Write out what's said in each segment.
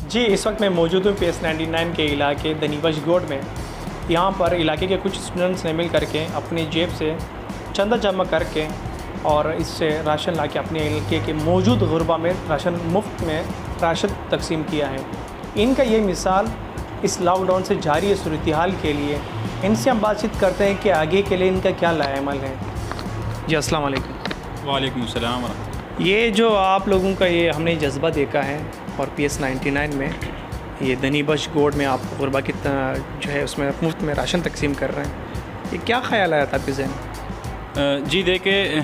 जी, इस वक्त मैं मौजूद हूँ PS99 के इलाके दनीबश गोड में। यहाँ पर इलाके के कुछ स्टूडेंट्स ने मिल करके अपनी जेब से चंदा जमा करके और इससे राशन ला के अपने इलाके के मौजूद गुरबा में राशन मुफ्त में राशन तकसीम किया है। इनका ये मिसाल इस लॉकडाउन से जारी सूरत हाल के लिए। इनसे हम बातचीत करते हैं कि आगे के लिए इनका क्या लाएमल है। जी, अस्सलाम वालेकुम। वालेकुम अस्सलाम। ये जो आप लोगों का ये हमने जज्बा देखा है और PS99 में ये दनीबश गोड में आप गुरबा की जो है उसमें मुफ्त में राशन तकसीम कर रहे हैं, ये क्या ख्याल आया था आपके ज़हन? जी देखिए,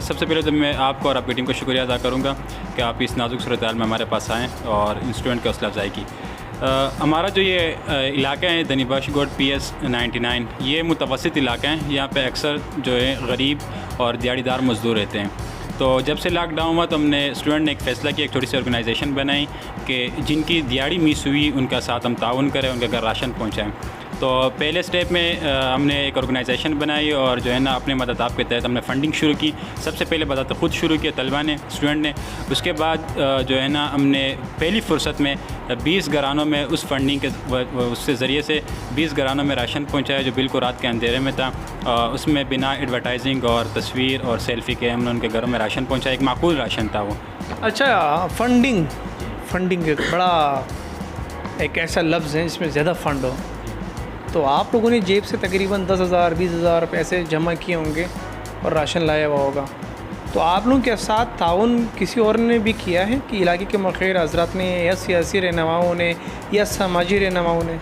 सबसे पहले तो मैं आपको और आपकी टीम को शुक्रिया अदा करूँगा कि आप इस नाजुक सूरत हाल में हमारे पास आएँ और इन स्टूडेंट की हौसला अफजाई की। हमारा जो ये इलाका है दनीबश गोड PS99, ये मुतवस्सित इलाका है। यहाँ पे अक्सर जो है गरीब और दिहाड़ीदार मज़दूर रहते हैं। तो जब से लॉकडाउन हुआ तो हमने स्टूडेंट ने एक फ़ैसला किया, एक छोटी सी ऑर्गेनाइजेशन बनाई कि जिनकी दिहाड़ी मिस हुई उनका साथ हम ताउन करें, उनके घर राशन पहुँचाएँ। तो पहले स्टेप में हमने एक ऑर्गेनाइजेशन बनाई और जो है ना अपने मददाब के तहत हमने फ़ंडिंग शुरू की। सबसे पहले बता तो ख़ुद शुरू किया तलबा ने, स्टूडेंट ने। उसके बाद जो है ना हमने पहली फ़ुर्सत में 20 घरानों में उस फंडिंग के उससे ज़रिए से 20 घरानों में राशन पहुंचाया जो बिल्कुल रात के अंधेरे में था। उसमें बिना एडवर्टाइजिंग और तस्वीर और सेल्फ़ी के हमने उनके घरों में राशन पहुंचाया। एक माकूल राशन था वो। अच्छा, फंडिंग एक बड़ा एक ऐसा लफ्ज़ है जिसमें ज़्यादा फ़ंड हो। तो आप लोगों ने जेब से तकरीबन 10,000 20,000 पैसे जमा किए होंगे और राशन लाया हुआ होगा। तो आप लोगों के साथ ताउन किसी और ने भी किया है कि इलाके के मखीर हजरात ने या सियासी रहनुमाओं ने या समाजी रहनुमाओं ने?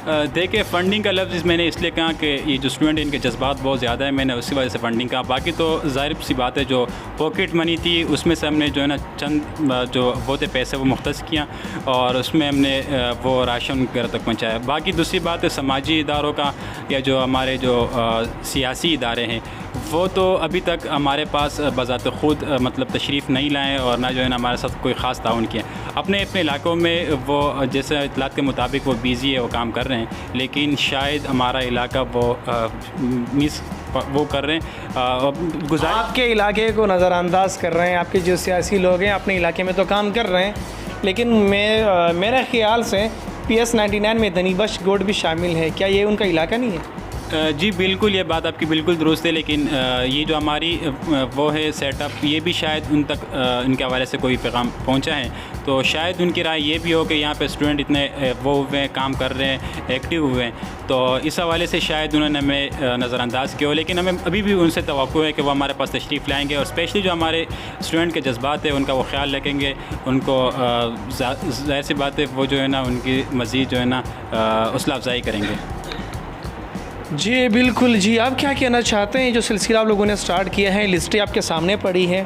देखिए, फ़ंडिंग का लफ्ज़ मैंने इसलिए कहा कि ये जो स्टूडेंट इनके जज्बात बहुत ज़्यादा है, मैंने उसी वजह से फ़ंडिंग कहा। बाकी तो ज़ाहिर सी बात है, जो पॉकेट मनी थी उसमें से हमने जो है ना चंद जो वो थे पैसे वो मुख्तस किया और उसमें हमने वो राशन घर तक पहुँचाया। बाकी दूसरी बात है समाजी इदारों का या जो हमारे जो सियासी इदारे हैं वो तो अभी तक हमारे पास बज़ात ख़ुद मतलब तशरीफ़ नहीं लाएँ और ना जो है ना हमारे साथ कोई ख़ास ताउन किया। अपने इलाकों में वो जैसे इत्तलात के मुताबिक वो बिज़ी है, वो काम कर रहे हैं, लेकिन शायद हमारा इलाका वो मिस वो कर रहे हैं। आपके इलाके को नज़रअंदाज कर रहे हैं। आपके जो सियासी लोग हैं अपने इलाके में तो काम कर रहे हैं, लेकिन मेरे ख़्याल से PS99 में दनीबश गोड भी शामिल है। क्या ये उनका इलाका नहीं है? जी बिल्कुल, ये बात आपकी बिल्कुल दुरुस्त है, लेकिन ये जो हमारी वो है सेटअप, ये भी शायद उन तक इनके हवाले से कोई पैगाम पहुंचा है। तो शायद उनकी राय ये भी हो कि यहाँ पे स्टूडेंट इतने वो हुए हैं, काम कर रहे हैं, एक्टिव हुए हैं, तो इस हवाले से शायद उन्होंने हमें नज़रअंदाज किया हो। लेकिन हमें अभी भी उनसे तवक्कुह है कि वो हमारे पास तशरीफ़ लाएँगे और स्पेशली जो हमारे स्टूडेंट के जज्बात है उनका वो ख्याल रखेंगे। उनको ज़ाहिर सी बात है वो जो है ना उनकी मज़ीद जो है ना हौसला अफजाई करेंगे। जी बिल्कुल। जी, आप क्या कहना चाहते हैं? जो सिलसिला आप लोगों ने स्टार्ट किया है, लिस्टें आपके सामने पड़ी है,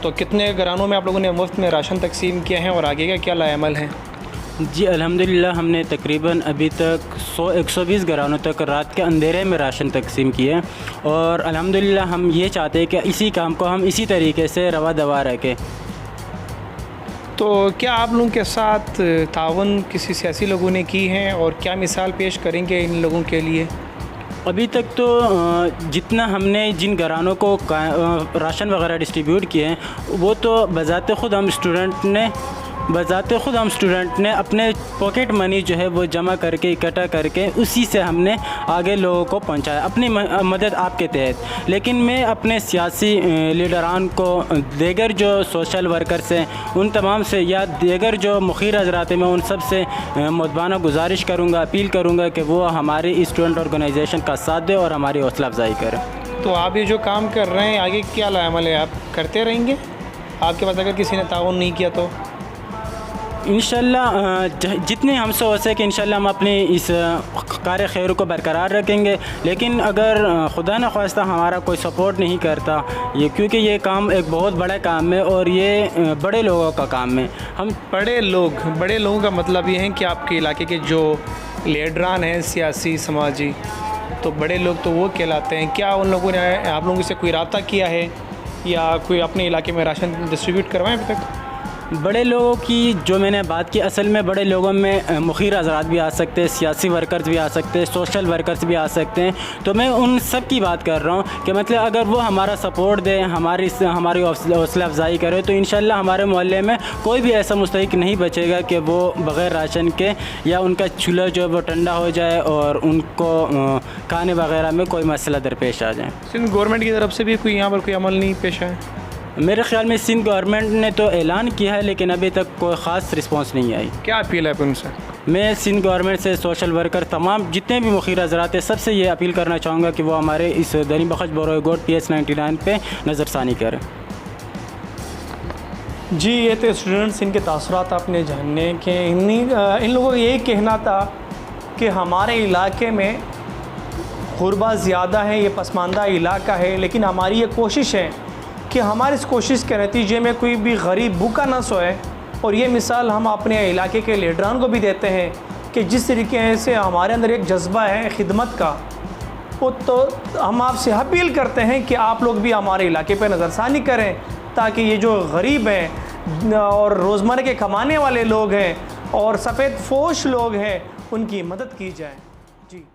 तो कितने घरानों में आप लोगों ने मुफ्त में राशन तकसीम किया है और आगे का क्या लाएमल है? जी अल्हम्दुलिल्लाह, हमने तकरीबन अभी तक 120 घरानों तक रात के अंधेरे में राशन तकसीम किए और अल्हम्दुलिल्लाह हम ये चाहते हैं कि इसी काम को हम इसी तरीके से रवा दवा रखें। तो क्या आप लोगों के साथ ताउन किसी सियासी लोगों ने की है और क्या मिसाल पेश करेंगे इन लोगों के लिए? अभी तक तो जितना हमने जिन घरानों को राशन वगैरह डिस्ट्रीब्यूट किए हैं वो तो बज़ाते ख़ुद हम स्टूडेंट ने अपने पॉकेट मनी जो है वो जमा करके इकट्ठा करके उसी से हमने आगे लोगों को पहुंचाया अपनी मदद आपके तहत। लेकिन मैं अपने सियासी लीडरान को, दीगर जो सोशल वर्कर्स हैं उन तमाम से या दीगर जो मुखीर हजरात हैं, मैं उन सब से मुतबाना गुजारिश करूँगा, अपील करूँगा कि वो हमारी स्टूडेंट ऑर्गेनाइजेशन का साथ दें और हमारी हौसला अफजाई करें। तो आप ये जो काम कर रहे हैं आगे क्या लाएमल है? आप करते रहेंगे? आपके पास अगर किसी ने ताउन नहीं किया तो? इंशाल्लाह जितने हमसे हो सके इंशाल्लाह हम अपनी इस कार्य खैर को बरकरार रखेंगे। लेकिन अगर खुदा न ख्वास्ता हमारा कोई सपोर्ट नहीं करता, ये क्योंकि ये काम एक बहुत बड़ा काम है और ये बड़े लोगों का काम है। हम बड़े लोगों का मतलब ये है कि आपके इलाके के जो लीडरान हैं सियासी समाजी, तो बड़े लोग तो वो कहलाते हैं। क्या उन लोगों ने आप लोगों से कोई रब्ता किया है या कोई अपने इलाके में राशन डिस्ट्रीब्यूट करवाएं अभी तक? बड़े लोगों की जो मैंने बात की, असल में बड़े लोगों में मुखिर हज़रात भी आ सकते हैं, सियासी वर्कर्स भी आ सकते हैं, सोशल वर्कर्स भी आ सकते हैं। तो मैं उन सब की बात कर रहा हूँ कि मतलब अगर वो हमारा सपोर्ट दें, हमारी हौसला अफजाई करें, तो इंशाल्लाह हमारे मोहल्ले में कोई भी ऐसा मुस्तहिक नहीं बचेगा कि वो बग़ैर राशन के या उनका चूल्हा जो है वो ठंडा हो जाए और उनको खाने वगैरह में कोई मसला दरपेश आ जाए। सिंध गवर्नमेंट की तरफ से भी कोई यहाँ पर कोई अमल नहीं पेश आया? मेरे ख्याल में सिंध गवर्नमेंट ने तो ऐलान किया है, लेकिन अभी तक कोई ख़ास रिस्पॉन्स नहीं आई। क्या अपील है उनसे? मैं सिंध गवर्नमेंट से, सोशल वर्कर, तमाम जितने भी मुखिर हज़रात हैं, सबसे ये अपील करना चाहूँगा कि वो हमारे इस दनी बख्श बोरोए गोड PS 99 पे नज़रसानी करें। जी, ये तो स्टूडेंट्स इनके तासुरात आपने जानने के इन लोगों का यही कहना था कि हमारे इलाके में गुरबा ज़्यादा है, ये पसमानदा इलाका है, लेकिन हमारी ये कोशिश है कि हमारी इस कोशिश के नतीजे में कोई भी गरीब भूखा ना सोए। और ये मिसाल हम अपने इलाके के लीडरान को भी देते हैं कि जिस तरीके से हमारे अंदर एक जज्बा है खिदमत का, वो तो हम आपसे अपील करते हैं कि आप लोग भी हमारे इलाके पे नज़रसानी करें, ताकि ये जो गरीब हैं और रोज़मर्रा के कमाने वाले लोग हैं और सफ़ेद पोश लोग हैं, उनकी मदद की जाए। जी।